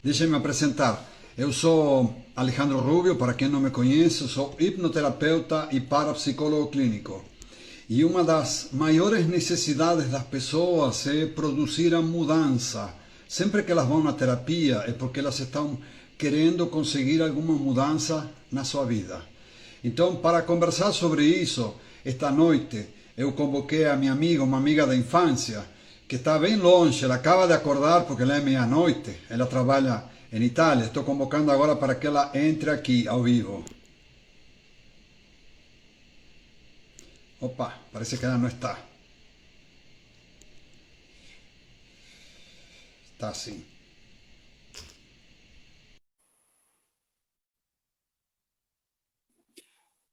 Deixa-me apresentar. Eu sou Alejandro Rubio, para quem não me conhece, sou hipnoterapeuta e parapsicólogo clínico. E uma das maiores necessidades das pessoas é produzir a mudança. Sempre que elas vão na terapia é porque elas estão querendo conseguir alguma mudança na sua vida. Então, para conversar sobre isso, esta noite eu convoquei a minha amiga, uma amiga da infância, que está bem longe, ela acaba de acordar porque ela é meia-noite, ela trabalha em Itália. Estou convocando agora para que ela entre aqui ao vivo. Opa, parece que ela não está. Está sim.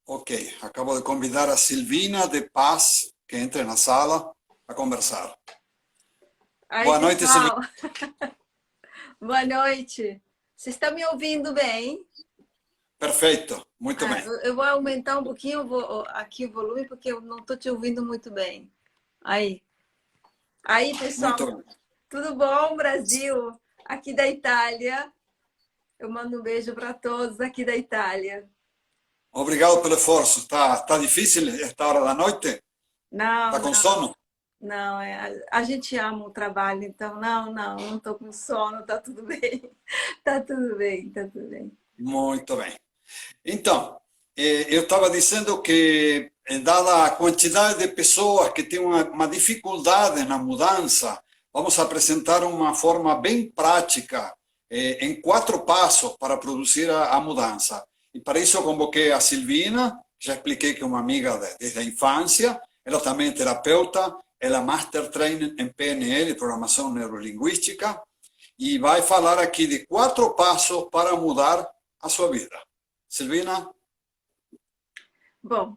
Ok, acabo de convidar a Silvina de Paz, que entre na sala, a conversar. Aí, Boa noite, Silvina. pessoal, boa noite. Vocês estão me ouvindo bem? Perfeito, muito Ah, bem. eu vou aumentar um pouquinho aqui o volume, porque eu não estou te ouvindo muito bem. Aí, aí, Muito pessoal, bem. tudo bom, Brasil? Aqui da Itália. Eu mando um beijo para todos aqui da Itália. Obrigado pelo esforço. Está difícil esta hora da noite? Está Não, com não, sono? não, a gente ama o trabalho, então não estou com sono, tá tudo bem. Tá tudo bem, tá tudo bem. Muito bem. Então, eu estava dizendo que, dada a quantidade de pessoas que têm uma dificuldade na mudança, vamos apresentar uma forma bem prática, em 4 passos para produzir a mudança. E para isso eu convoquei a Silvina, já expliquei que é uma amiga desde a infância, ela também é terapeuta, ela é Master Trainer em PNL, Programação Neurolinguística, e vai falar aqui de 4 passos para mudar a sua vida. Silvina? Bom,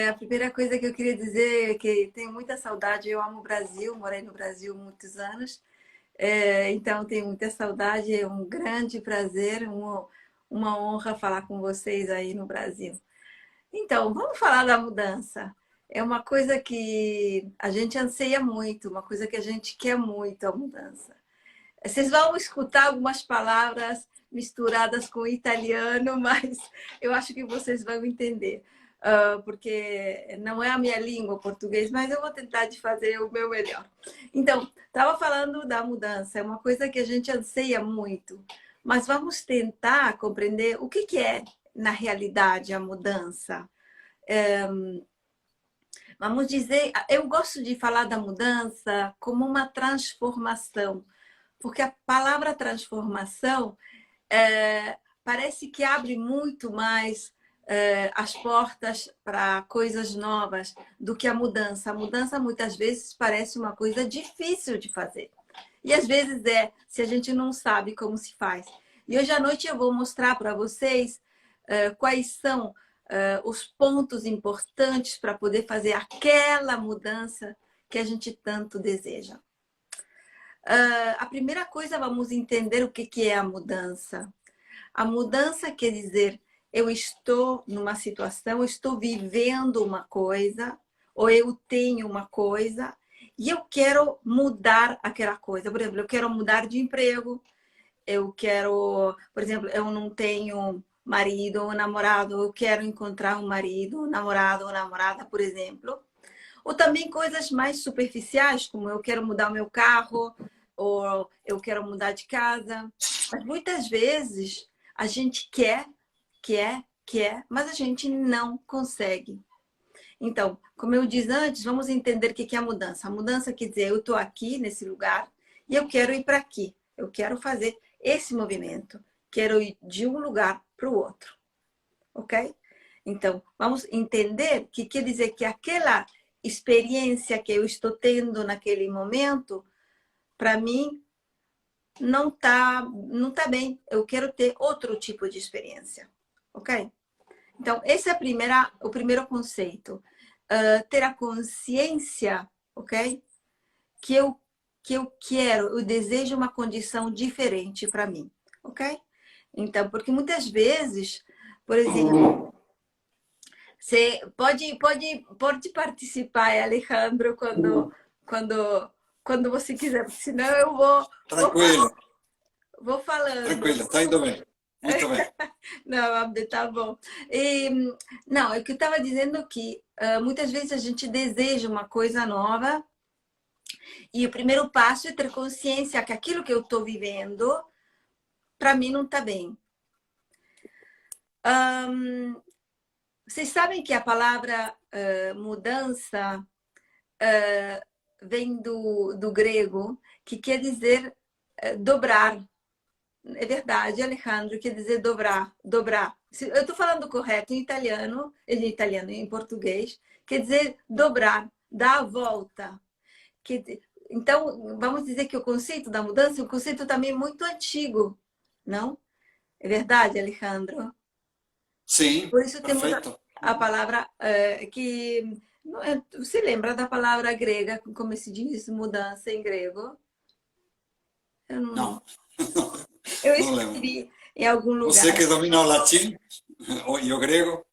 a primeira coisa que eu queria dizer é que tenho muita saudade. Eu amo o Brasil, morei no Brasil muitos anos, então tenho muita saudade. É um grande prazer, uma honra falar com vocês aí no Brasil. Então, vamos falar da mudança. É uma coisa que a gente anseia muito, uma coisa que a gente quer muito, a mudança. Vocês vão escutar algumas palavras misturadas com italiano, mas eu acho que vocês vão entender, porque não é a minha língua, português, mas eu vou tentar de fazer o meu melhor. Então, estava falando da mudança, é uma coisa que a gente anseia muito, mas vamos tentar compreender o que é, na realidade, a mudança. Vamos dizer, eu gosto de falar da mudança como uma transformação, porque a palavra transformação parece que abre muito mais as portas para coisas novas do que a mudança. A mudança muitas vezes parece uma coisa difícil de fazer. E às vezes se a gente não sabe como se faz. E hoje à noite eu vou mostrar para vocês quais são os pontos importantes para poder fazer aquela mudança que a gente tanto deseja. A primeira coisa, vamos entender o que é a mudança. A mudança quer dizer, eu estou numa situação, eu estou vivendo uma coisa, ou eu tenho uma coisa, e eu quero mudar aquela coisa. Por exemplo, eu quero mudar de emprego, eu quero, por exemplo, eu não tenho marido ou namorado, eu quero encontrar um marido, um namorado ou namorada, por exemplo. Ou também coisas mais superficiais, como eu quero mudar o meu carro, ou eu quero mudar de casa. Mas muitas vezes a gente quer, mas a gente não consegue. Então, como eu disse antes, vamos entender o que é a mudança. A mudança quer dizer, eu estou aqui nesse lugar e eu quero ir para aqui. Eu quero fazer esse movimento. Quero ir de um lugar para o outro. Ok? Então, vamos entender que quer dizer que aquela experiência que eu estou tendo naquele momento, para mim, não tá bem. Eu quero ter outro tipo de experiência. Ok? Então, esse é o primeiro conceito. Ter a consciência, ok? Que eu quero, eu desejo uma condição diferente para mim, ok? Então, porque muitas vezes, por exemplo, você pode participar, Alejandro, quando, quando você quiser, porque senão eu vou falar. Tranquilo. vou falando. Tranquilo, está indo bem. Muito bem. Não, Abde, tá bom. E, não, é que eu estava dizendo que muitas vezes a gente deseja uma coisa nova e o primeiro passo é ter consciência que aquilo que eu estou vivendo, para mim, não está bem. Vocês sabem que a palavra mudança vem do grego, que quer dizer dobrar. É verdade, Alejandro, quer dizer dobrar, dobrar. Eu estou falando correto em italiano, em português, quer dizer dobrar, dar a volta. Então, vamos dizer que o conceito da mudança é um conceito também muito antigo, não? É verdade, Alejandro? Sim, Por isso temos perfeito. a palavra que... Você lembra da palavra grega, como se diz mudança em grego? Eu não... Não, Eu não lembro. escrevi em algum lugar. Você que domina o latim e o grego?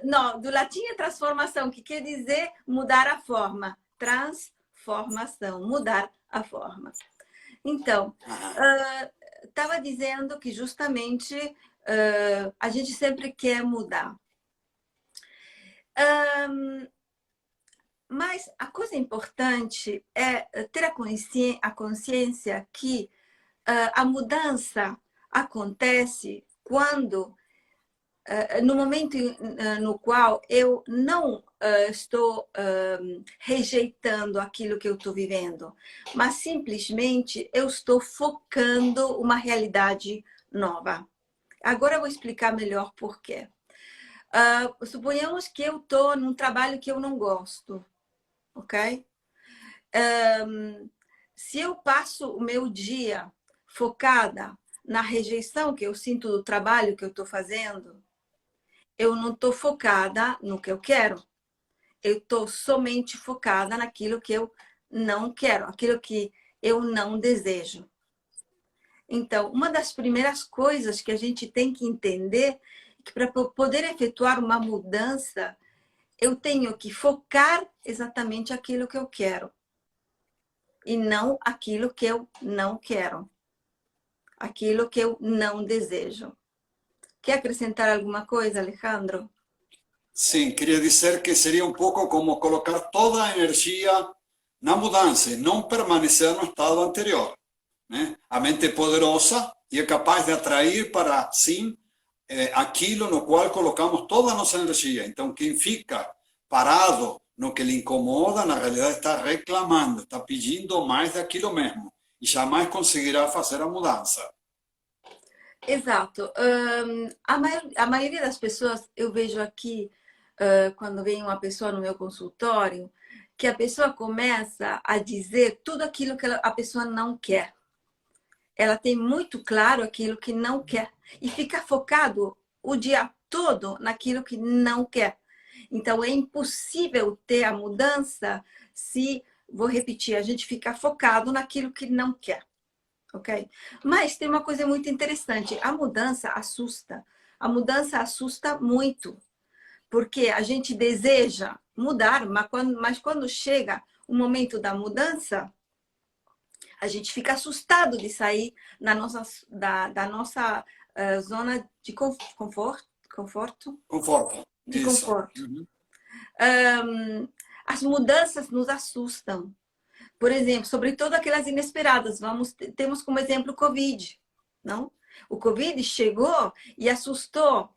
Não, do latim é transformação, que quer dizer mudar a forma. Transformação, mudar a forma. Então, estava dizendo que justamente a gente sempre quer mudar. Mas a coisa importante é ter a consciência que a mudança acontece quando, no momento no qual eu não estou rejeitando aquilo que eu estou vivendo, mas simplesmente eu estou focando uma realidade nova. Agora eu vou explicar melhor por quê. Suponhamos que eu estou num trabalho que eu não gosto, ok? Se eu passo o meu dia focada na rejeição que eu sinto do trabalho que eu estou fazendo, eu não estou focada no que eu quero. Eu estou somente focada naquilo que eu não quero, aquilo que eu não desejo. Então, uma das primeiras coisas que a gente tem que entender é que para poder efetuar uma mudança, eu tenho que focar exatamente aquilo que eu quero e não aquilo que eu não quero, aquilo que eu não desejo. Quer acrescentar alguma coisa, Alejandro? Sim, queria dizer que seria um pouco como colocar toda a energia na mudança, não permanecer no estado anterior. Né? A mente é poderosa e é capaz de atrair para si aquilo no qual colocamos toda a nossa energia. Então, quem fica parado no que lhe incomoda, na realidade está reclamando, está pedindo mais daquilo mesmo e jamais conseguirá fazer a mudança. Exato. A maioria das pessoas, eu vejo aqui, quando vem uma pessoa no meu consultório, que a pessoa começa a dizer tudo aquilo que a pessoa não quer. Ela tem muito claro aquilo que não quer e fica focado o dia todo naquilo que não quer. Então, é impossível ter a mudança se, vou repetir, a gente ficar focado naquilo que não quer. Ok? Mas tem uma coisa muito interessante. A mudança assusta. A mudança assusta muito. Porque a gente deseja mudar, mas quando chega o momento da mudança, a gente fica assustado de sair da nossa zona de conforto. Conforto. De Isso. conforto. As mudanças nos assustam. Por exemplo, sobretudo aquelas inesperadas. Temos como exemplo o Covid, não? O Covid chegou e assustou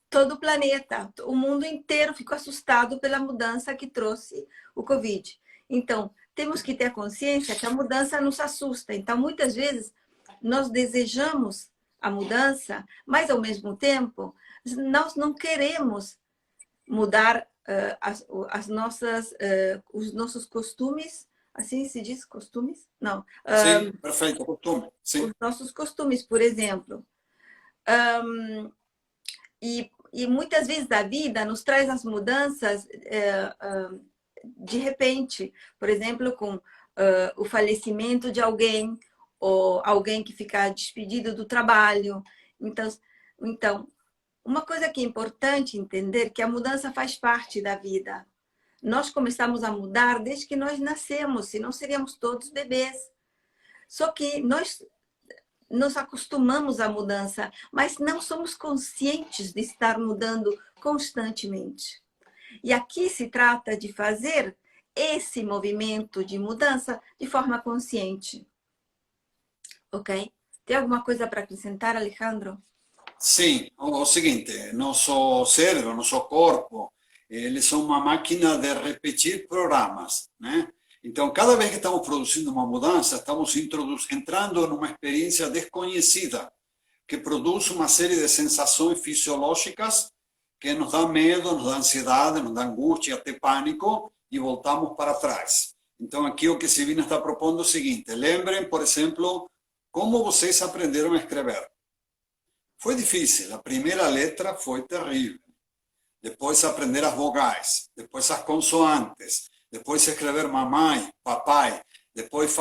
todo o planeta. O mundo inteiro ficou assustado pela mudança que trouxe o Covid. Então, temos que ter a consciência que a mudança nos assusta. Então, muitas vezes, nós desejamos a mudança, mas, ao mesmo tempo, nós não queremos mudar os nossos costumes. Assim se diz costumes? Não. Sim, perfeito, costume. Sim. Os nossos costumes, por exemplo. E muitas vezes a vida nos traz as mudanças de repente. Por exemplo, com o falecimento de alguém, ou alguém que fica despedido do trabalho. Então, uma coisa que é importante entender é que a mudança faz parte da vida. Nós começamos a mudar desde que nós nascemos, senão seríamos todos bebês. Só que nós nos acostumamos à mudança, mas não somos conscientes de estar mudando constantemente. E aqui se trata de fazer esse movimento de mudança de forma consciente. Ok? Tem alguma coisa para acrescentar, Alejandro? Sim, o seguinte, nosso cérebro, nosso corpo, eles são uma máquina de repetir programas, né? Então, cada vez que estamos produzindo uma mudança, estamos entrando numa experiência desconhecida, que produz uma série de sensações fisiológicas que nos dá medo, nos dá ansiedade, nos dá angústia, até pânico, e voltamos para trás. Então, aqui o que Silvina está propondo é o seguinte: lembrem, por exemplo, como vocês aprenderam a escrever. Foi difícil, a primeira letra foi terrível. Depois aprender as vogais, depois as consoantes, depois escrever mamãe, papai, depois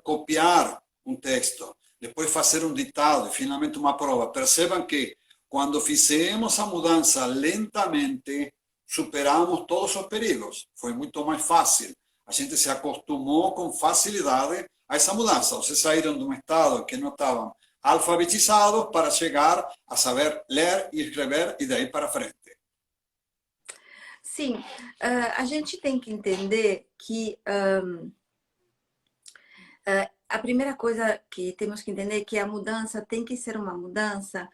copiar um texto, depois fazer um ditado e finalmente uma prova. Percebam que quando fizemos a mudança lentamente, superamos todos os perigos. Foi muito mais fácil. A gente se acostumou com facilidade a essa mudança. Vocês saíram de um estado que não estavam alfabetizados para chegar a saber ler e escrever e daí para frente. Sim, a gente tem que entender que a primeira coisa que temos que entender é que a mudança tem que ser uma mudança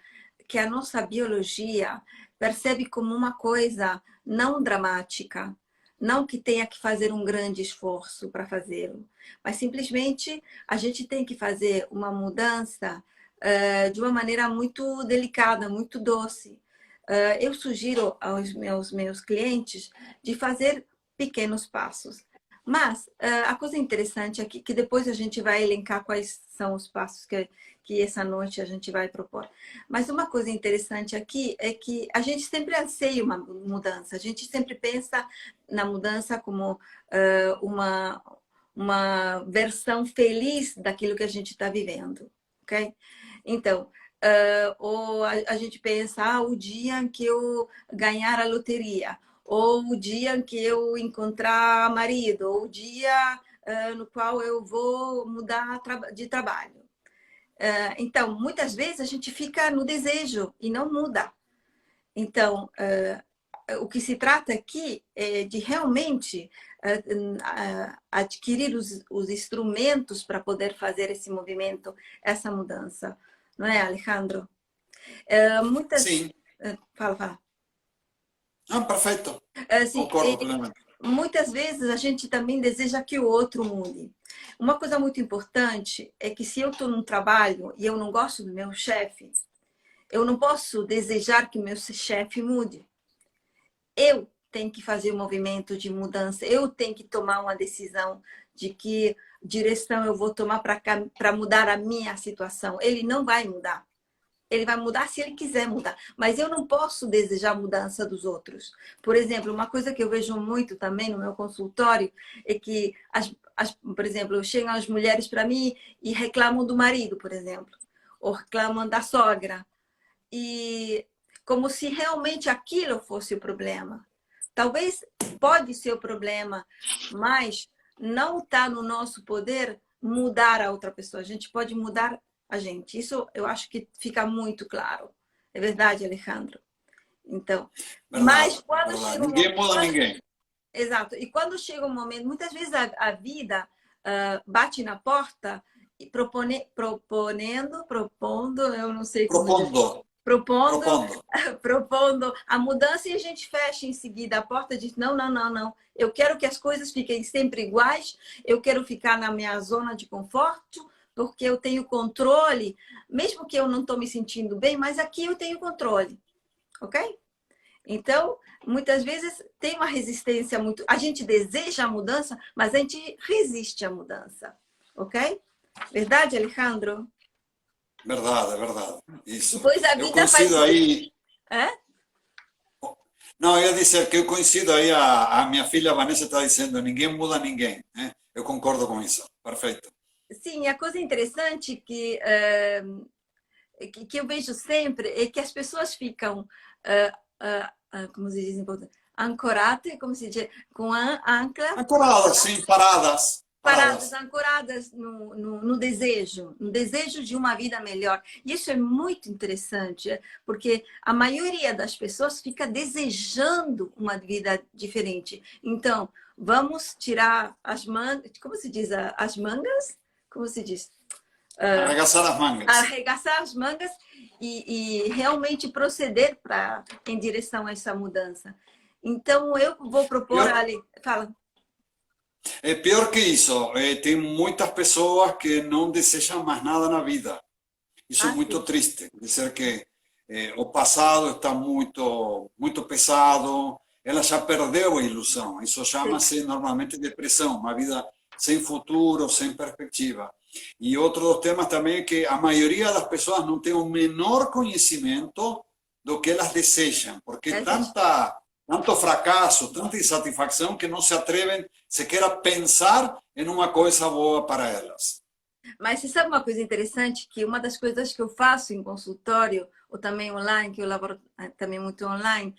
que a nossa biologia percebe como uma coisa não dramática, não que tenha que fazer um grande esforço para fazê-lo, mas simplesmente a gente tem que fazer uma mudança de uma maneira muito delicada, muito doce. Eu sugiro aos meus clientes de fazer pequenos passos. Mas a coisa interessante aqui, que depois a gente vai elencar quais são os passos que essa noite a gente vai propor. Mas uma coisa interessante aqui é que a gente sempre anseia uma mudança. A gente sempre pensa na mudança como uma versão feliz daquilo que a gente está vivendo. Ok? Então, ou a gente pensa, o dia em que eu ganhar a loteria, ou o dia em que eu encontrar marido, ou o dia no qual eu vou mudar de trabalho. Então, muitas vezes a gente fica no desejo e não muda. Então, o que se trata aqui é de realmente adquirir os instrumentos para poder fazer esse movimento, essa mudança. Não é, Alejandro? Sim. Fala. Ah, perfeito. Sim, Concordo plenamente. muitas vezes a gente também deseja que o outro mude. Uma coisa muito importante é que se eu estou num trabalho e eu não gosto do meu chefe, eu não posso desejar que o meu chefe mude. Eu tenho que fazer um movimento de mudança, eu tenho que tomar uma decisão de que direção eu vou tomar para mudar a minha situação. Ele não vai mudar. Ele vai mudar se ele quiser mudar. Mas eu não posso desejar a mudança dos outros. Por exemplo, uma coisa que eu vejo muito também no meu consultório é que, por exemplo, chegam as mulheres para mim e reclamam do marido, por exemplo. Ou reclamam da sogra. E como se realmente aquilo fosse o problema. Talvez pode ser o problema, mas não está no nosso poder mudar a outra pessoa. A gente pode mudar a gente. Isso eu acho que fica muito claro. É verdade, Alejandro? Então, Verdade, mas quando verdade. chega Ninguém muda ninguém. Exato. E quando chega um momento, muitas vezes a vida bate na porta e propondo, eu não sei como dizer. Propondo a mudança, e a gente fecha em seguida a porta e diz, não. Eu quero que as coisas fiquem sempre iguais, eu quero ficar na minha zona de conforto, porque eu tenho controle, mesmo que eu não estou me sentindo bem, mas aqui eu tenho controle, ok? Então, muitas vezes tem uma resistência muito... A gente deseja a mudança, mas a gente resiste à mudança, ok? Verdade, Alejandro? Verdade. Isso. Depois a vida eu coincido faz... aí... Não, eu ia dizer que eu coincido aí, a minha filha Vanessa está dizendo, ninguém muda ninguém. Né? Eu concordo com isso. Perfeito. Sim, a coisa interessante que eu vejo sempre é que as pessoas ficam, como se diz em português, ancorate, como se diz, com a ancla... Ancoradas, sim, paradas. paradas, ancoradas no desejo de uma vida melhor. E isso é muito interessante, porque a maioria das pessoas fica desejando uma vida diferente. Então, vamos tirar as mangas, como se diz? As mangas? Como se diz? Arregaçar as mangas. Arregaçar as mangas e realmente proceder em direção a essa mudança. Então, eu vou propor ali... Fala. É pior que isso, tem muitas pessoas que não desejam mais nada na vida. Isso é muito triste, dizer que o passado está muito pesado, ela já perdeu a ilusão. Isso chama-se normalmente depressão, uma vida sem futuro, sem perspectiva. E outro dos temas também é que a maioria das pessoas não tem o menor conhecimento do que elas desejam, porque tanto fracasso, tanta insatisfação que não se atrevem sequer a pensar em uma coisa boa para elas. Mas você sabe uma coisa interessante? Que uma das coisas que eu faço em consultório, ou também online, que eu laboro também muito online,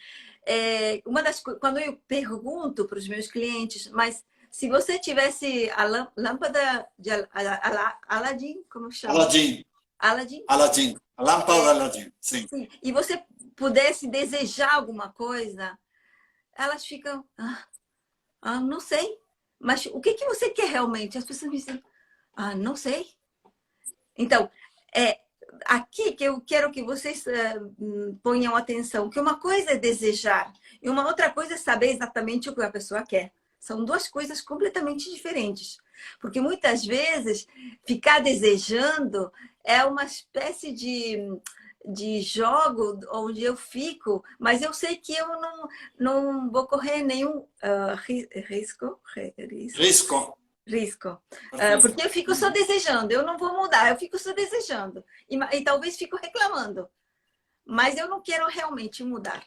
quando eu pergunto para os meus clientes, mas se você tivesse a lâmpada de Aladim, como chama? Aladim. Aladim? Aladim. A lâmpada de Aladim, sim. E você pudesse desejar alguma coisa, elas ficam, não sei. Mas o que você quer realmente? As pessoas me dizem, não sei. Então, é aqui que eu quero que vocês ponham atenção, que uma coisa é desejar e uma outra coisa é saber exatamente o que a pessoa quer. São duas coisas completamente diferentes. Porque muitas vezes ficar desejando é uma espécie de jogo onde eu fico, mas eu sei que eu não vou correr nenhum risco. Porque eu fico só desejando, eu não vou mudar, eu fico só desejando. E talvez fico reclamando. Mas eu não quero realmente mudar.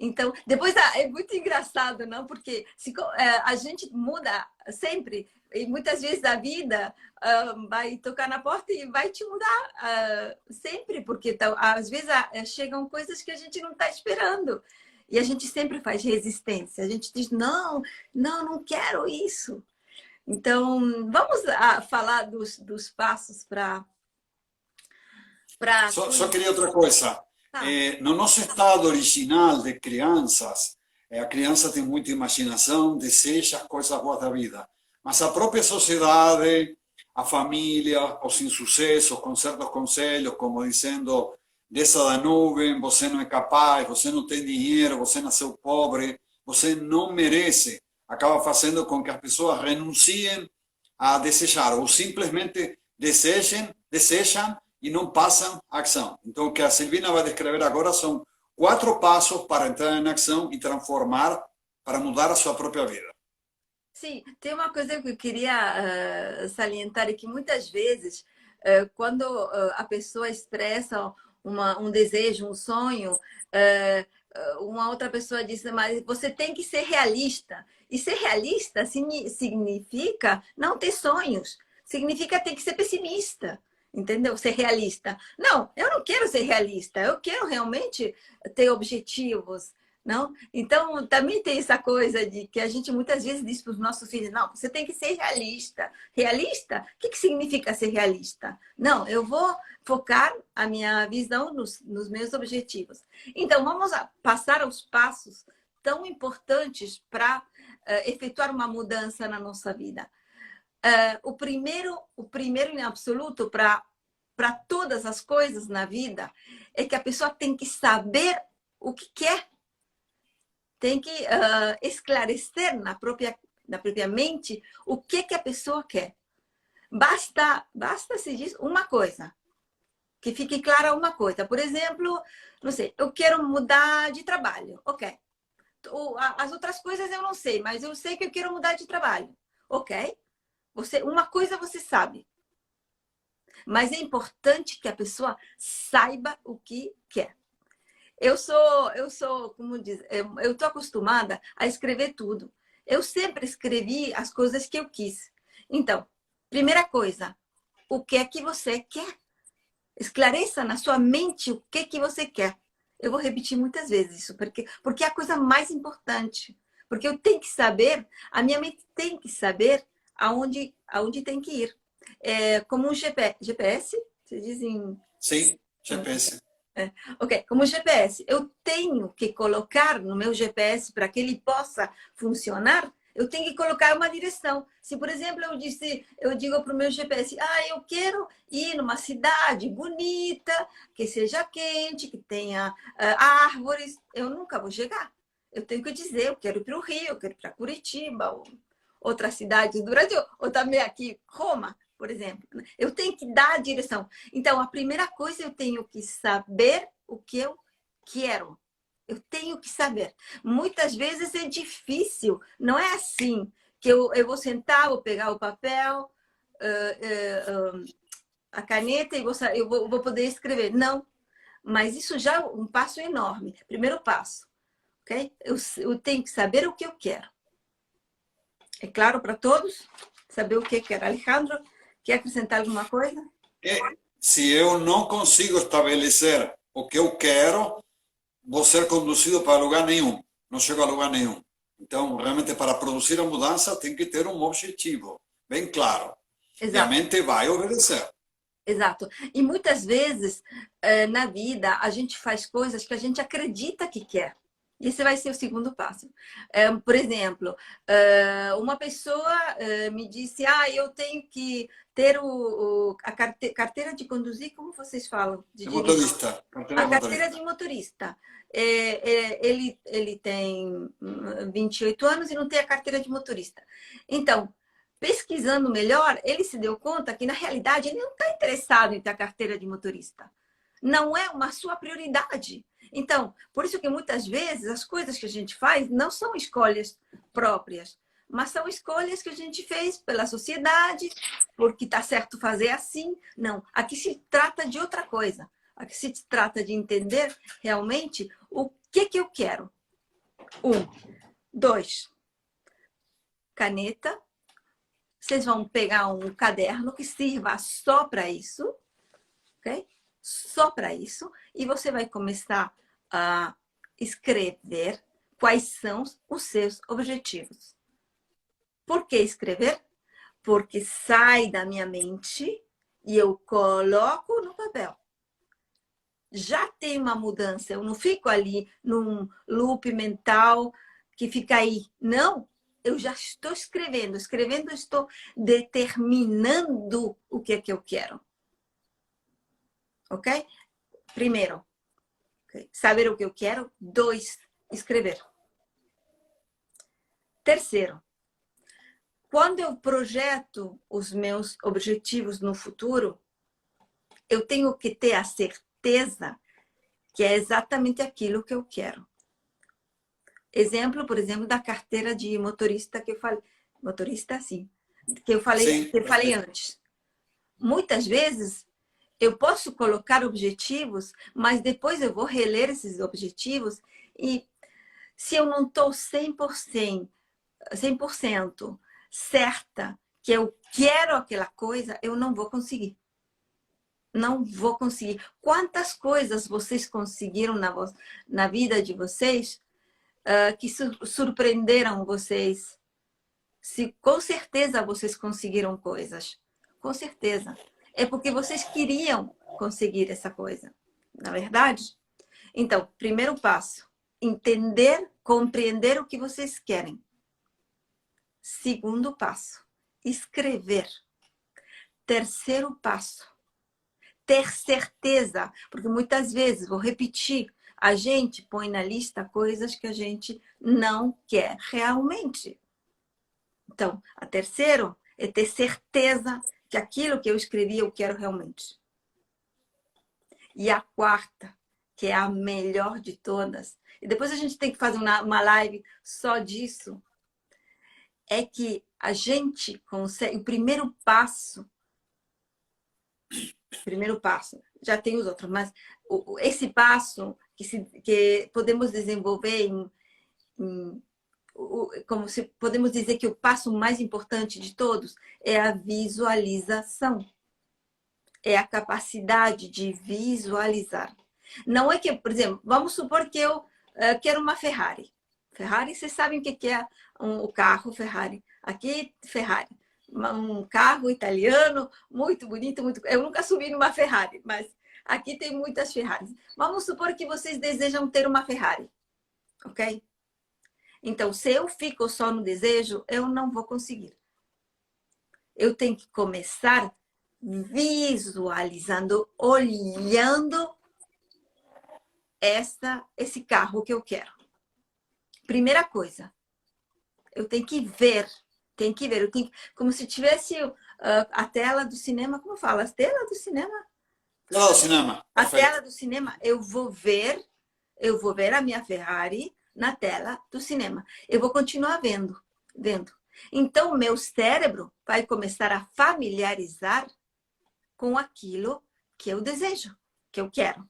Então, depois é muito engraçado, não? Porque a gente muda sempre. E muitas vezes a vida vai tocar na porta e vai te mudar sempre. Porque às vezes chegam coisas que a gente não está esperando. E a gente sempre faz resistência. A gente diz, não quero isso. Então, vamos falar dos passos para... Só queria outra coisa. No nosso estado original de crianças, a criança tem muita imaginação, deseja as coisas boas da vida. Mas a própria sociedade, a família, os insucessos, com certos conselhos, como dizendo, desça da nuvem, você não é capaz, você não tem dinheiro, você nasceu pobre, você não merece, acaba fazendo com que as pessoas renunciem a desejar, ou simplesmente desejam e não passam a ação. Então, o que a Silvina vai descrever agora são 4 passos para entrar em ação e transformar, para mudar a sua própria vida. Sim, tem uma coisa que eu queria salientar, é que muitas vezes, quando a pessoa expressa um desejo, um sonho, uma outra pessoa diz, mas você tem que ser realista. E ser realista significa não ter sonhos, significa ter que ser pessimista. Entendeu? Ser realista. Não, eu não quero ser realista. Eu quero realmente ter objetivos. Não? Então, também tem essa coisa de que a gente muitas vezes diz para os nossos filhos, não, você tem que ser realista. Realista? O que significa ser realista? Não, eu vou focar a minha visão nos meus objetivos. Então, vamos passar aos passos tão importantes para efetuar uma mudança na nossa vida. O primeiro em absoluto para todas as coisas na vida é que a pessoa tem que saber o que quer. Tem que esclarecer na própria mente o que a pessoa quer. Basta se diz uma coisa, que fique clara uma coisa. Por exemplo, não sei, eu quero mudar de trabalho. Ok. As outras coisas eu não sei, mas eu sei que eu quero mudar de trabalho. Ok. Uma coisa você sabe, mas é importante que a pessoa saiba o que quer. Eu sou, como diz, eu estou acostumada a escrever tudo. Eu sempre escrevi as coisas que eu quis. Então, primeira coisa, o que é que você quer? Esclareça na sua mente o que é que você quer. Eu vou repetir muitas vezes isso, porque é a coisa mais importante. Porque eu tenho que saber, a minha mente tem que saber aonde tem que ir. É como um GPS, vocês dizem... Sim, GPS. Ok, como GPS, eu tenho que colocar no meu GPS para que ele possa funcionar, eu tenho que colocar uma direção. Se, por exemplo, eu digo para o meu GPS, eu quero ir numa cidade bonita, que seja quente, que tenha árvores, eu nunca vou chegar. Eu tenho que dizer, eu quero ir para o Rio, eu quero ir para Curitiba, ou outras cidades do Brasil, ou também aqui, Roma, por exemplo. Eu tenho que dar a direção. Então, a primeira coisa, eu tenho que saber o que eu quero. Eu tenho que saber. Muitas vezes é difícil. Não é assim que eu vou sentar, vou pegar o papel, a caneta e eu vou poder escrever. Não. Mas isso já é um passo enorme. Primeiro passo. Okay? Eu tenho que saber o que eu quero. É claro para todos? Saber o que eu quero. Alejandro, quer acrescentar alguma coisa? Se eu não consigo estabelecer o que eu quero, vou ser conduzido para lugar nenhum. Não chego a lugar nenhum. Então, realmente, para produzir a mudança, tem que ter um objetivo bem claro. Exato. E a mente vai obedecer. Exato. E muitas vezes, na vida, a gente faz coisas que a gente acredita que quer. E esse vai ser o segundo passo. Por exemplo, uma pessoa me disse, eu tenho que ter a carteira de conduzir, como vocês falam? De motorista. A carteira de motorista. Ele tem 28 anos e não tem a carteira de motorista. Então, pesquisando melhor, ele se deu conta que, na realidade, ele não está interessado em ter a carteira de motorista. Não é uma sua prioridade. Então, por isso que muitas vezes as coisas que a gente faz não são escolhas próprias, mas são escolhas que a gente fez pela sociedade, porque está certo fazer assim. Não, aqui se trata de outra coisa. Aqui se trata de entender realmente o que eu quero. 2, caneta. Vocês vão pegar um caderno que sirva só para isso, ok? Só para isso. E você vai começar a escrever quais são os seus objetivos. Por que escrever? Porque sai da minha mente e eu coloco no papel. Já tem uma mudança, eu não fico ali num loop mental que fica aí. Não, eu já estou escrevendo. Escrevendo, eu estou determinando o que é que eu quero. Ok? Primeiro, saber o que eu quero. 2, escrever. Terceiro, quando eu projeto os meus objetivos no futuro, eu tenho que ter a certeza que é exatamente aquilo que eu quero. Exemplo, por exemplo, da carteira de motorista que eu falei. Motorista, sim. Que eu falei antes. Muitas vezes, eu posso colocar objetivos, mas depois eu vou reler esses objetivos e se eu não estou 100% certa que eu quero aquela coisa, eu não vou conseguir. Não vou conseguir. Quantas coisas vocês conseguiram na vida de vocês que surpreenderam vocês? Se com certeza vocês conseguiram coisas. Com certeza. É porque vocês queriam conseguir essa coisa. Na verdade? Então, primeiro passo. Entender, compreender o que vocês querem. Segundo passo. Escrever. Terceiro passo. Ter certeza. Porque muitas vezes, vou repetir, a gente põe na lista coisas que a gente não quer realmente. Então, a terceiro é ter certeza que aquilo que eu escrevi eu quero realmente. E a quarta, que é a melhor de todas, e depois a gente tem que fazer uma live só disso, é que a gente consegue, o primeiro passo, já tem os outros, mas esse passo que podemos desenvolver como se podemos dizer que o passo mais importante de todos é a visualização. É a capacidade de visualizar. Não é que, por exemplo, vamos supor que eu quero uma Ferrari. Ferrari, vocês sabem o que é o carro Ferrari. Aqui, Ferrari. um carro italiano muito bonito, muito... Eu nunca subi numa Ferrari, mas aqui tem muitas Ferraris. Vamos supor que vocês desejam ter uma Ferrari, ok? Então, se eu fico só no desejo, eu não vou conseguir. Eu tenho que começar visualizando, olhando esse carro que eu quero. Primeira coisa, eu tenho que ver, eu tenho que, como se tivesse a tela do cinema, como fala? A tela do cinema? Tela do cinema. A tela do cinema, eu vou ver a minha Ferrari na tela do cinema. Eu vou continuar vendo. Então, o meu cérebro vai começar a familiarizar com aquilo que eu desejo, que eu quero.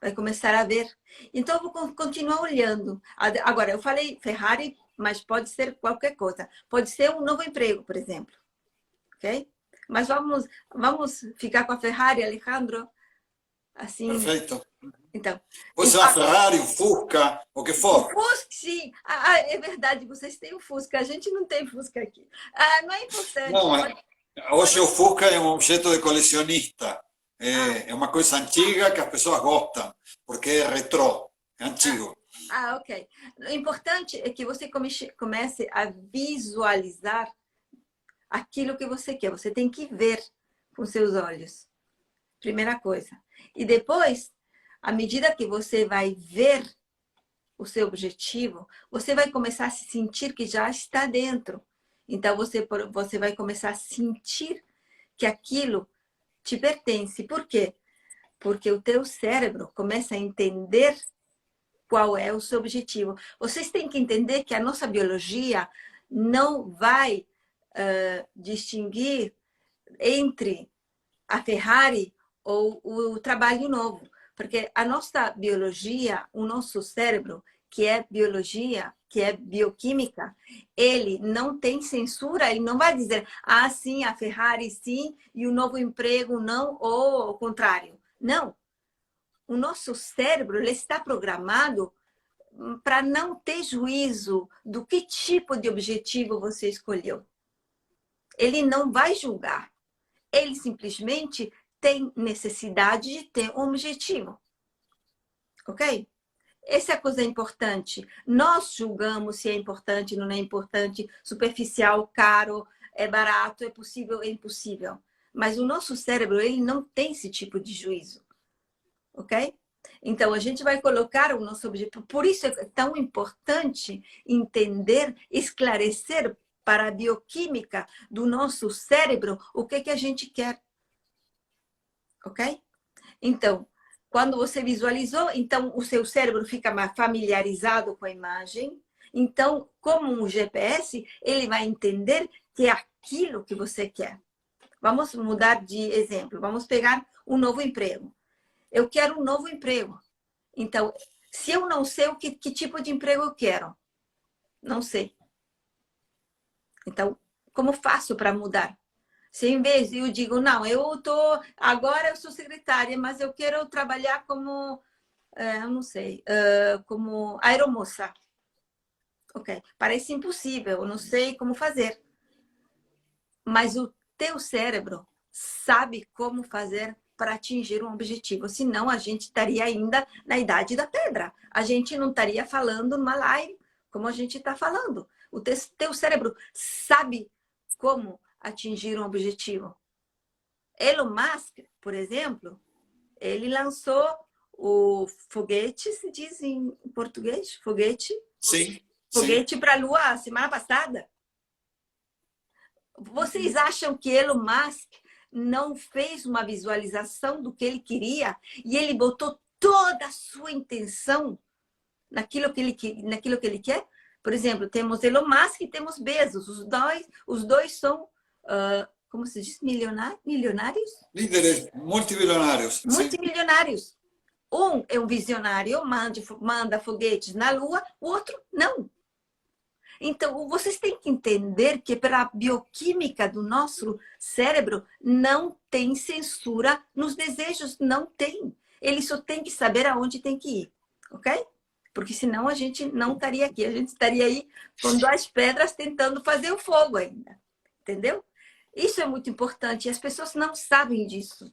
Vai começar a ver. Então, eu vou continuar olhando. Agora, eu falei Ferrari, mas pode ser qualquer coisa. Pode ser um novo emprego, por exemplo. Ok? Mas vamos ficar com a Ferrari, Alejandro? Assim. Perfeito. Então. Pode ser a Ferrari, o Fusca, o que for. O Fusca, sim. É verdade, vocês têm o Fusca. A gente não tem Fusca aqui. Não é importante. Não, hoje o Fusca é um objeto de colecionista. É uma coisa antiga que as pessoas gostam, porque é retrô, é antigo. Ok. O importante é que você comece a visualizar aquilo que você quer. Você tem que ver com seus olhos. Primeira coisa. E depois, à medida que você vai ver o seu objetivo, você vai começar a se sentir que já está dentro. Então, você vai começar a sentir que aquilo te pertence. Por quê? Porque o teu cérebro começa a entender qual é o seu objetivo. Vocês têm que entender que a nossa biologia não vai distinguir entre a Ferrari ou o trabalho novo. Porque a nossa biologia, o nosso cérebro, que é biologia, que é bioquímica, ele não tem censura, ele não vai dizer, sim, a Ferrari sim, e o novo emprego não, ou o contrário. Não. O nosso cérebro, ele está programado para não ter juízo do que tipo de objetivo você escolheu. Ele não vai julgar. Ele simplesmente tem necessidade de ter um objetivo. Ok? Essa é a coisa importante. Nós julgamos se é importante, não é importante, superficial, caro, é barato, é possível, é impossível. Mas o nosso cérebro, ele não tem esse tipo de juízo. Ok? Então, a gente vai colocar o nosso objetivo. Por isso é tão importante entender, esclarecer para a bioquímica do nosso cérebro o que a gente quer. Ok? Então, quando você visualizou, então o seu cérebro fica mais familiarizado com a imagem. Então, como um GPS, ele vai entender que é aquilo que você quer. Vamos mudar de exemplo. Vamos pegar um novo emprego. Eu quero um novo emprego. Então, se eu não sei que tipo de emprego eu quero, não sei. Então, como faço para mudar? Se em vez de eu digo, não, agora eu sou secretária, mas eu quero trabalhar como, eu não sei, como aeromoça. Ok, parece impossível, eu não sei como fazer. Mas o teu cérebro sabe como fazer para atingir um objetivo. Senão, a gente estaria ainda na idade da pedra. A gente não estaria falando numa live como a gente está falando. O teu cérebro sabe como atingir um objetivo. Elon Musk, por exemplo, ele lançou o foguete, se diz em português? Foguete? Sim. Foguete para a Lua semana passada. Vocês acham que Elon Musk não fez uma visualização do que ele queria e ele botou toda a sua intenção naquilo que ele quer? Por exemplo, temos Elon Musk e temos Bezos. Os dois são, como se diz, milionários? Líderes multimilionários. Multimilionários. Um é um visionário, manda foguetes na Lua, o outro não. Então, vocês têm que entender que para a bioquímica do nosso cérebro não tem censura nos desejos, não tem. Ele só tem que saber aonde tem que ir, ok? Porque senão a gente não estaria aqui, a gente estaria aí com duas pedras tentando fazer o fogo ainda. entendeu? Isso é muito importante e as pessoas não sabem disso.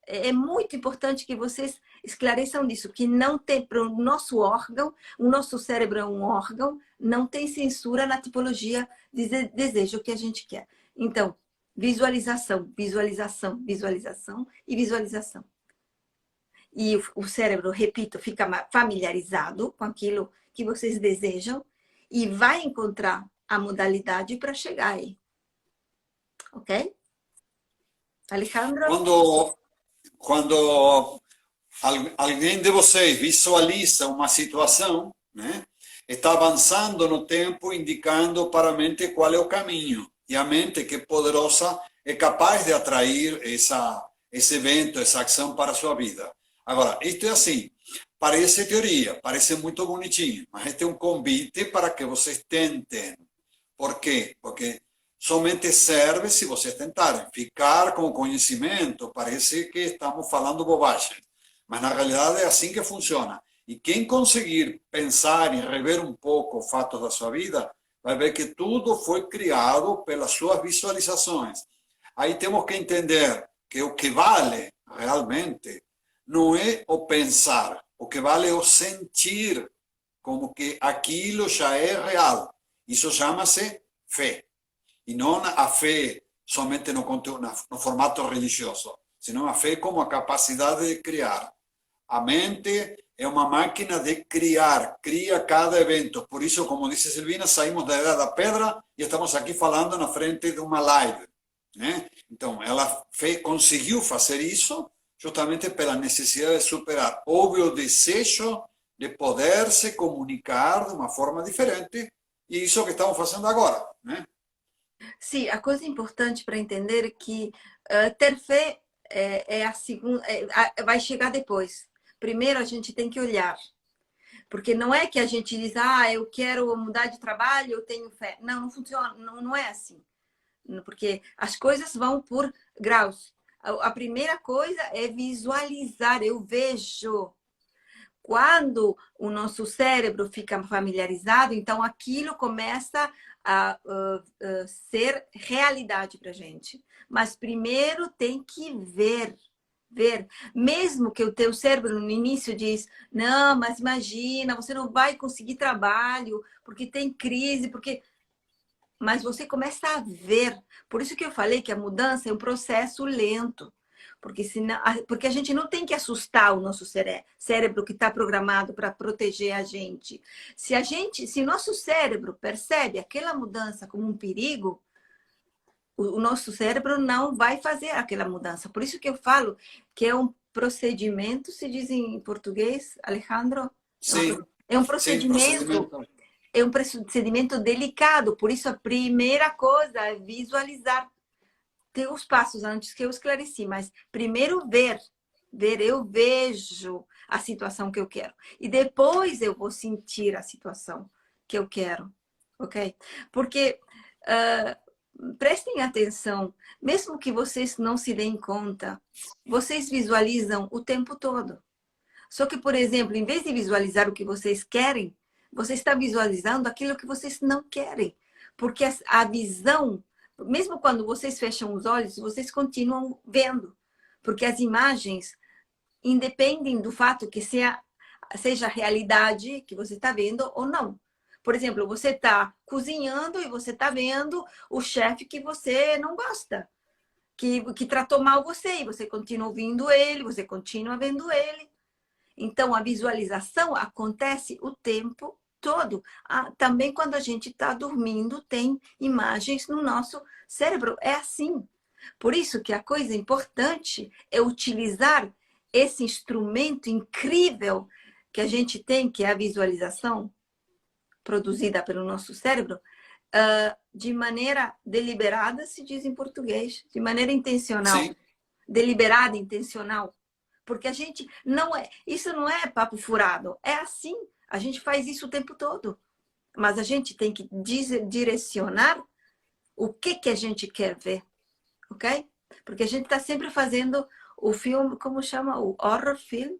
É muito importante que vocês esclareçam disso, que não tem para o nosso órgão, o nosso cérebro é um órgão, não tem censura na tipologia de desejo que a gente quer. Então, visualização, visualização, visualização e visualização. E o cérebro, repito, fica familiarizado com aquilo que vocês desejam e vai encontrar a modalidade para chegar aí. Ok? Alejandro? Quando alguém de vocês visualiza uma situação, né, está avançando no tempo, indicando para a mente qual é o caminho. E a mente, que é poderosa, é capaz de atrair esse evento, essa ação para a sua vida. Agora, isto é assim, parece teoria, parece muito bonitinho, mas este é um convite para que vocês tentem. Por quê? Porque somente serve se vocês tentarem. Ficar com o conhecimento parece que estamos falando bobagem, mas na realidade é assim que funciona. E quem conseguir pensar e rever um pouco os fatos da sua vida, vai ver que tudo foi criado pelas suas visualizações. Aí temos que entender que o que vale realmente não é o pensar, o que vale é o sentir, como que aquilo já é real. Isso chama-se fé. E não a fé somente no formato religioso, senão a fé como a capacidade de criar. A mente é uma máquina de criar, cria cada evento. Por isso, como disse Silvina, saímos da Era da Pedra e estamos aqui falando na frente de uma live, né? Então, ela conseguiu fazer isso justamente pela necessidade de superar o desejo de poder se comunicar de uma forma diferente, e isso que estamos fazendo agora, né? Sim, a coisa importante para entender é que ter fé é a segunda, vai chegar depois. Primeiro a gente tem que olhar, porque não é que a gente diz, eu quero mudar de trabalho, eu tenho fé. Não, não funciona, não é assim, porque as coisas vão por graus. A primeira coisa é visualizar, eu vejo. Quando o nosso cérebro fica familiarizado, então aquilo começa a ser realidade para a gente. Mas primeiro tem que ver. Mesmo que o teu cérebro no início diz, não, mas imagina, você não vai conseguir trabalho, porque tem crise, porque... Mas você começa a ver. Por isso que eu falei que a mudança é um processo lento. Porque a gente não tem que assustar o nosso cérebro que está programado para proteger a gente. Se nosso cérebro percebe aquela mudança como um perigo, o nosso cérebro não vai fazer aquela mudança. Por isso que eu falo que é um procedimento, se diz em português, Alejandro? Sim. É um procedimento. É um procedimento delicado. Por isso a primeira coisa é visualizar. Tem os passos antes que eu esclareci, mas primeiro ver, eu vejo a situação que eu quero. E depois eu vou sentir a situação que eu quero, ok? Porque, prestem atenção, mesmo que vocês não se deem conta, vocês visualizam o tempo todo. Só que, por exemplo, em vez de visualizar o que vocês querem, você está visualizando aquilo que vocês não querem. Porque a visão... Mesmo quando vocês fecham os olhos, vocês continuam vendo. Porque as imagens independem do fato que seja a realidade que você está vendo ou não. Por exemplo, você está cozinhando e você está vendo o chefe que você não gosta. Que tratou mal você. E você continua ouvindo ele, você continua vendo ele. Então, a visualização acontece o tempo todo. Também quando a gente está dormindo, tem imagens no nosso cérebro. É assim. Por isso que a coisa importante é utilizar esse instrumento incrível que a gente tem, que é a visualização produzida pelo nosso cérebro, de maneira deliberada, se diz em português, de maneira intencional. Sim. Deliberada, intencional. Porque a gente não é... Isso não é papo furado. É assim. A gente faz isso o tempo todo. Mas a gente tem que direcionar o que a gente quer ver. Ok? Porque a gente está sempre fazendo o filme, como chama? O horror film?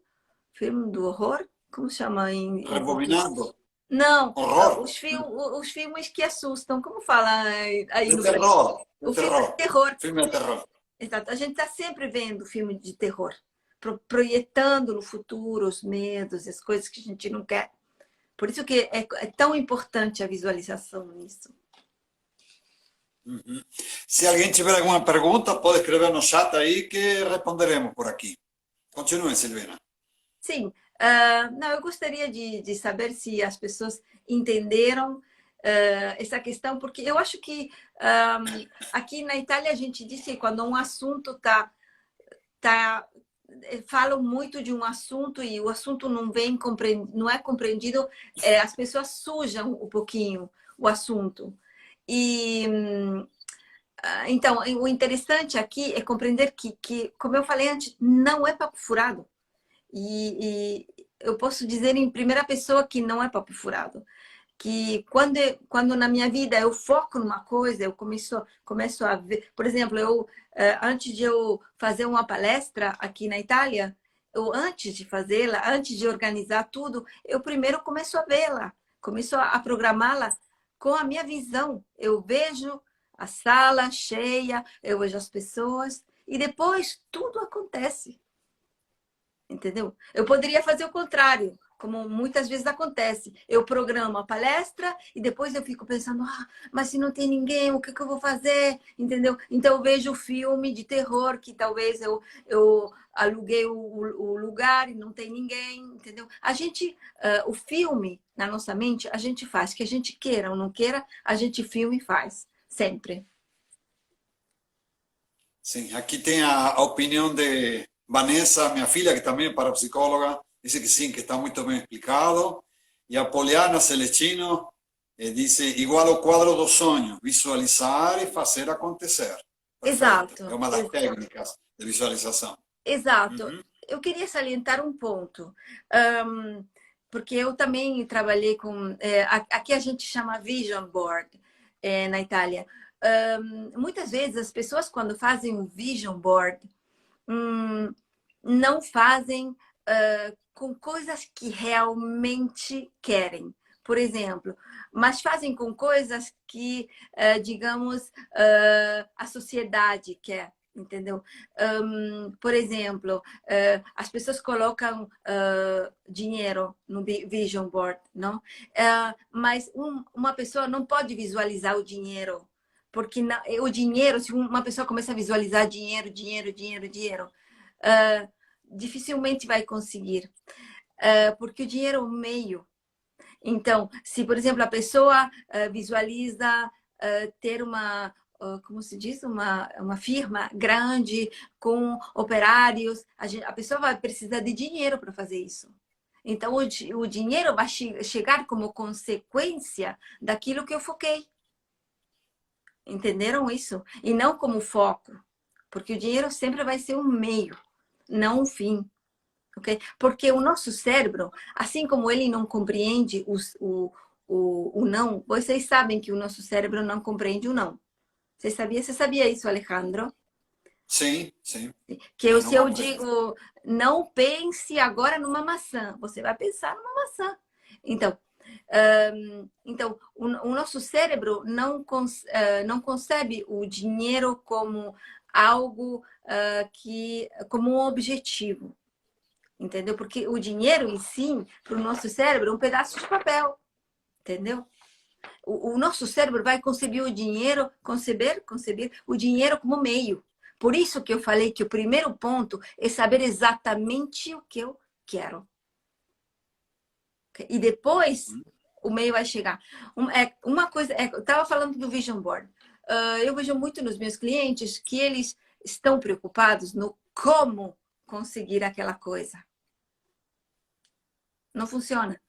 Filme do horror? Como chama em... Rebobinando. Não, Horror. os filmes que assustam, como fala aí De no Brasil? terror. De O filme de terror. terror. Filme de terror. Exato. A gente está sempre vendo filme de terror, projetando no futuro os medos e as coisas que a gente não quer. Por isso que é tão importante a visualização nisso. Uhum. Se alguém tiver alguma pergunta, pode escrever no chat aí que responderemos por aqui. Continue, Silvina. Sim, não, eu gostaria de saber se as pessoas entenderam essa questão, porque eu acho que aqui na Itália a gente diz que quando um assunto falam muito de um assunto e o assunto não é compreendido, as pessoas sujam um pouquinho o assunto. E então, o interessante aqui é compreender que, como eu falei antes, não é papo furado. E eu posso dizer em primeira pessoa que não é papo furado. Que quando na minha vida eu foco numa coisa, eu começo a ver. Por exemplo, antes de eu fazer uma palestra aqui na Itália, antes de fazê-la, antes de organizar tudo, eu primeiro começo a vê-la, começo a programá-la com a minha visão. Eu vejo a sala cheia, eu vejo as pessoas, e depois tudo acontece. Entendeu? Eu poderia fazer o contrário, como muitas vezes acontece. Eu programo a palestra e depois eu fico pensando, mas se não tem ninguém, o que eu vou fazer? Entendeu? Então eu vejo filme de terror que talvez eu aluguei o lugar e não tem ninguém, entendeu? A gente, o filme na nossa mente, a gente faz, que a gente queira ou não queira, a gente filma e faz, sempre. Sim, aqui tem a opinião de Vanessa, minha filha, que também é parapsicóloga, disse que sim, que está muito bem explicado. E a Poliana Celestino disse, igual ao quadro do sonho, visualizar e fazer acontecer. Perfeito. Exato. É uma das técnicas de visualização. Exato. Uhum. Eu queria salientar um ponto, porque eu também trabalhei com... aqui a gente chama Vision Board, na Itália. Muitas vezes as pessoas, quando fazem um Vision Board, não fazem com coisas que realmente querem. Por exemplo, mas fazem com coisas que, digamos, a sociedade quer. Entendeu? Por exemplo, as pessoas colocam dinheiro no Vision Board, não? Mas uma pessoa não pode visualizar o dinheiro, porque o dinheiro, se uma pessoa começa a visualizar dinheiro, dificilmente vai conseguir, porque o dinheiro é um meio. Então, se, por exemplo, a pessoa visualiza ter como se diz, uma firma grande com operários, a pessoa vai precisar de dinheiro para fazer isso. Então, o dinheiro vai chegar como consequência daquilo que eu foquei. Entenderam isso? E não como foco. Porque o dinheiro sempre vai ser um meio, não um fim. Okay? Porque o nosso cérebro, assim como ele não compreende o não, vocês sabem que o nosso cérebro não compreende o não. Você sabia isso, Alejandro? Sim, sim. Que se eu digo, não pense agora numa maçã, você vai pensar numa maçã. Então o nosso cérebro não concebe o dinheiro como algo como um objetivo. Entendeu? Porque o dinheiro em si, para o nosso cérebro, é um pedaço de papel. Entendeu? O nosso cérebro vai conceber o dinheiro, conceber o dinheiro como meio. Por isso que eu falei que o primeiro ponto é saber exatamente o que eu quero. E depois o meio vai chegar. Uma coisa, eu estava falando do Vision Board. Eu vejo muito nos meus clientes que eles estão preocupados no como conseguir aquela coisa. Não funciona.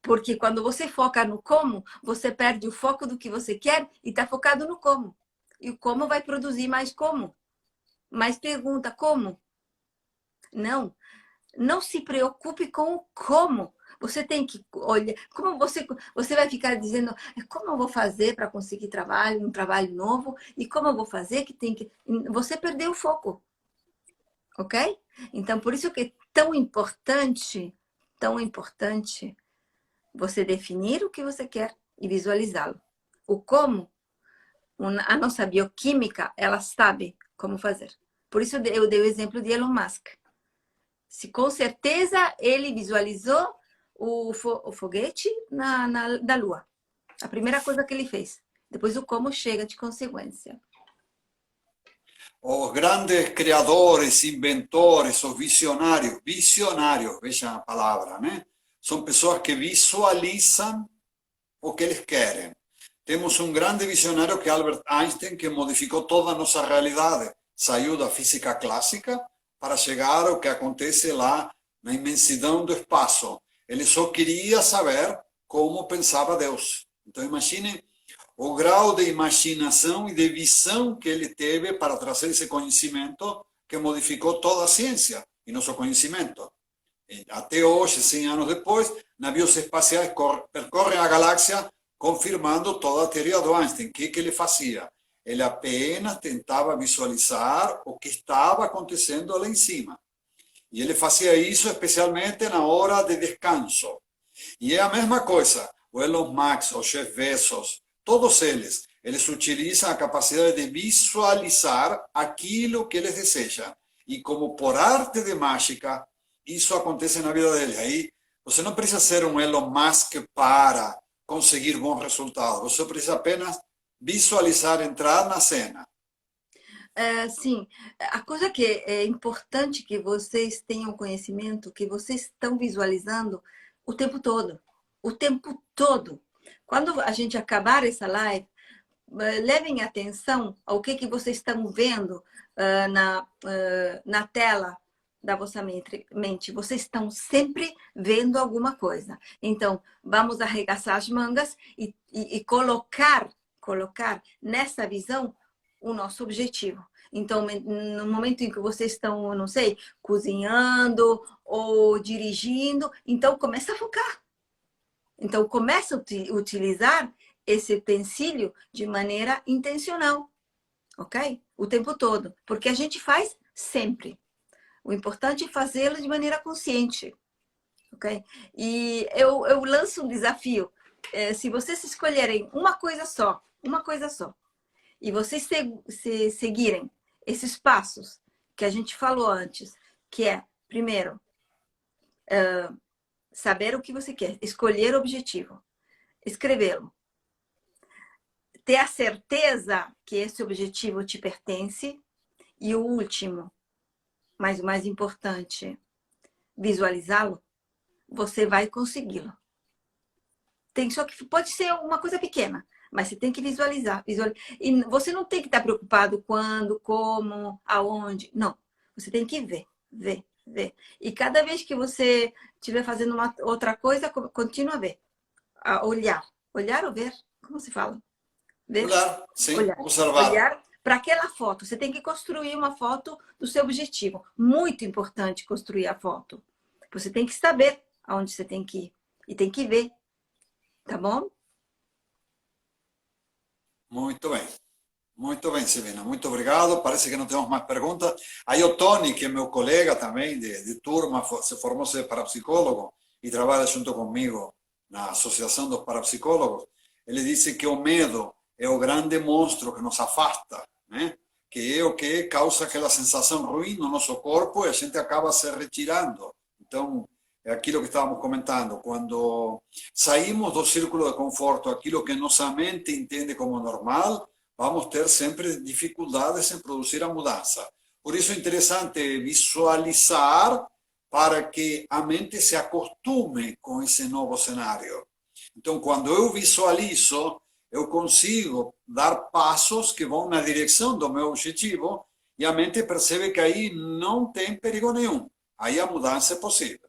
Porque quando você foca no como, você perde o foco do que você quer e está focado no como. E o como vai produzir mais como. Mas pergunta como? Não se preocupe com o como. Você tem que olhar, como você vai ficar dizendo, como eu vou fazer para conseguir um trabalho novo, e como eu vou fazer que tem que... Você perdeu o foco. Ok? Então, por isso que é tão importante você definir o que você quer e visualizá-lo. O como, a nossa bioquímica, ela sabe como fazer. Por isso eu dei o exemplo de Elon Musk. Se com certeza ele visualizou o foguete da Lua. A primeira coisa que ele fez. Depois o como chega de consequência. Os grandes criadores, inventores, os visionários, vejam a palavra, né? São pessoas que visualizam o que eles querem. Temos um grande visionário que é Albert Einstein, que modificou toda a nossa realidade. Saiu da física clássica para chegar ao que acontece lá na imensidão do espaço. Ele só queria saber como pensava Deus. Então imaginem o grau de imaginação e de visão que ele teve para trazer esse conhecimento que modificou toda a ciência e nosso conhecimento. E até hoje, 100 anos depois, navios espaciais percorrem a galáxia confirmando toda a teoria do Einstein. O que ele fazia? Ele apenas tentava visualizar o que estava acontecendo lá em cima. E ele fazia isso especialmente na hora de descanso. E é a mesma coisa. O Elon Musk, o Jeff Bezos, todos eles utilizam a capacidade de visualizar aquilo que eles desejam. E como por arte de mágica, isso acontece na vida deles. Aí você não precisa ser um Elon Musk para conseguir bons resultados. Você precisa apenas visualizar, entrar na cena. Sim, a coisa que é importante que vocês tenham conhecimento, que vocês estão visualizando o tempo todo. O tempo todo. Quando a gente acabar essa live, levem atenção ao que vocês estão vendo na tela da vossa mente. Vocês estão sempre vendo alguma coisa. Então, vamos arregaçar as mangas e colocar nessa visão o nosso objetivo. Então, no momento em que vocês estão, não sei, cozinhando ou dirigindo, então começa a focar. Então, começa a utilizar esse utensílio de maneira intencional, ok? O tempo todo. Porque a gente faz sempre. O importante é fazê-lo de maneira consciente, ok? E eu lanço um desafio. Se vocês escolherem uma coisa só, e vocês seguirem esses passos que a gente falou antes, que é, primeiro, saber o que você quer, escolher o objetivo, escrevê-lo, ter a certeza que esse objetivo te pertence e o último, mas o mais importante, visualizá-lo, você vai consegui-lo. Só que pode ser uma coisa pequena, mas você tem que visualizar. E você não tem que estar preocupado quando, como, aonde. Não. Você tem que ver. E cada vez que você estiver fazendo uma outra coisa, continua a ver. A olhar. Olhar ou ver? Como se fala? Ver? Olhar, sim. Olhar. Observar. Olhar para aquela foto. Você tem que construir uma foto do seu objetivo. Muito importante construir a foto. Você tem que saber aonde você tem que ir. E tem que ver. Tá bom? Muito bem, Silvina. Muito obrigado. Parece que não temos mais perguntas. Aí o Tony, que é meu colega também de turma, se formou-se parapsicólogo e trabalha junto comigo na Associação dos Parapsicólogos. Ele disse que o medo é o grande monstro que nos afasta, né? Que é o que causa aquela sensação ruim no nosso corpo e a gente acaba se retirando. Então, é aquilo que estávamos comentando. Quando saímos do círculo de conforto, aquilo que nossa mente entende como normal, vamos ter sempre dificuldades em produzir a mudança. Por isso é interessante visualizar para que a mente se acostume com esse novo cenário. Então, quando eu visualizo, eu consigo dar passos que vão na direção do meu objetivo e a mente percebe que aí não tem perigo nenhum. Aí a mudança é possível.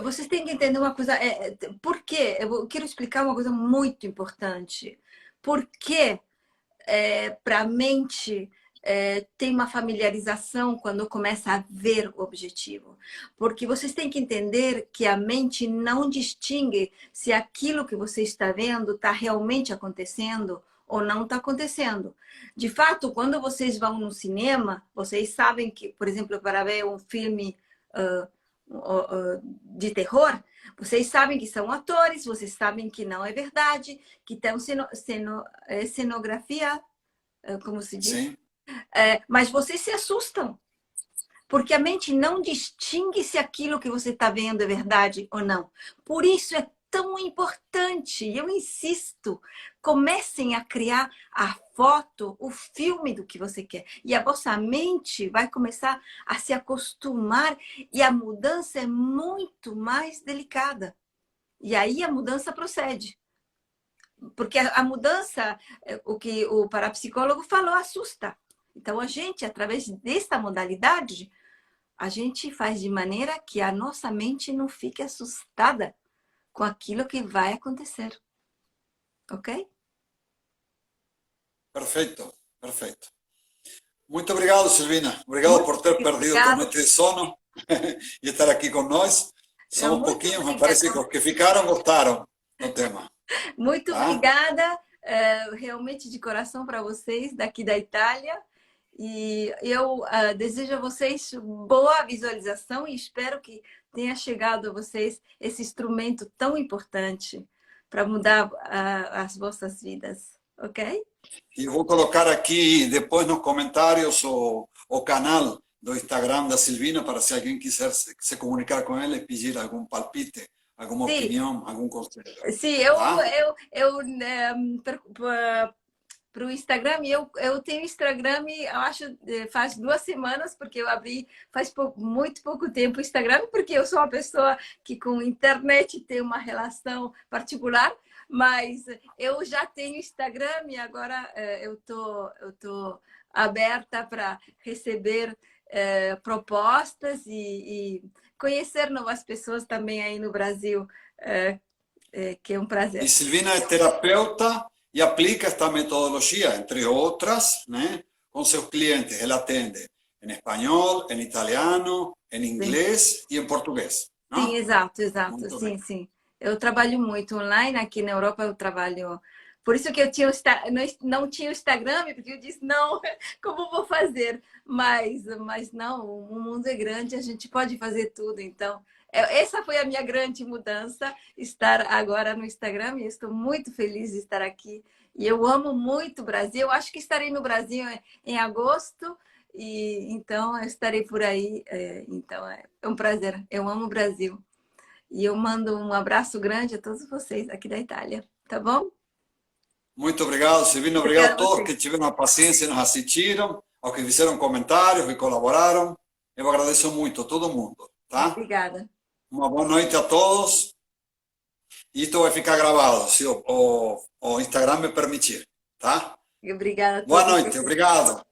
Vocês têm que entender uma coisa. Por quê? Eu quero explicar uma coisa muito importante. Por que para a mente tem uma familiarização quando começa a ver o objetivo? Porque vocês têm que entender que a mente não distingue se aquilo que você está vendo está realmente acontecendo ou não está acontecendo. De fato, quando vocês vão no cinema, vocês sabem que, por exemplo, para ver um filme de terror, vocês sabem que são atores, vocês sabem que não é verdade, que tem cenografia, como se diz? Sim. Mas vocês se assustam, porque a mente não distingue se aquilo que você está vendo é verdade ou não. Por isso é tão importante, eu insisto, comecem a criar a foto, o filme do que você quer. E a vossa mente vai começar a se acostumar e a mudança é muito mais delicada. E aí a mudança procede. Porque a mudança, o que o parapsicólogo falou, assusta. Então, a gente, através dessa modalidade, a gente faz de maneira que a nossa mente não fique assustada com aquilo que vai acontecer. Ok? Perfeito, perfeito. Muito obrigado, Silvina. Obrigado por ter perdido tua noite de sono e estar aqui com nós. Somos pouquinhos, me parece que os que ficaram gostaram do tema. Muito obrigada, realmente de coração para vocês daqui da Itália. E eu desejo a vocês boa visualização e espero que tenha chegado a vocês esse instrumento tão importante para mudar as vossas vidas, ok? E vou colocar aqui depois nos comentários o canal do Instagram da Silvina para se alguém quiser se comunicar com ela e pedir algum palpite, alguma opinião, algum conselho. Sim, para o Instagram, eu tenho Instagram, eu acho, faz 2 semanas, porque eu abri faz muito pouco tempo o Instagram, porque eu sou uma pessoa que com internet tem uma relação particular, mas eu já tenho Instagram e agora eu tô aberta para receber propostas e conhecer novas pessoas também aí no Brasil, que é um prazer. E Silvina é terapeuta e aplica esta metodologia, entre outras, né, com seus clientes. Ela atende em espanhol, em italiano, em inglês e em português. Não? Sim, exato. Muito Sim, bem. sim. Eu trabalho muito online, aqui na Europa eu trabalho... Por isso que eu não tinha o Instagram, porque eu disse, não, como vou fazer? Mas não, o mundo é grande, a gente pode fazer tudo, então... Essa foi a minha grande mudança, estar agora no Instagram, e eu estou muito feliz de estar aqui. E eu amo muito o Brasil, eu acho que estarei no Brasil em agosto, e então eu estarei por aí. Então é um prazer, eu amo o Brasil. E eu mando um abraço grande a todos vocês aqui da Itália, tá bom? Muito obrigado, Silvina. Obrigado a todos que tiveram a paciência e nos assistiram, aos que fizeram comentários, que colaboraram. Eu agradeço muito a todo mundo. Tá? Obrigada. Uma boa noite a todos. E isto vai ficar gravado, se o Instagram me permitir. Tá? Obrigada a todos. Boa noite, obrigado.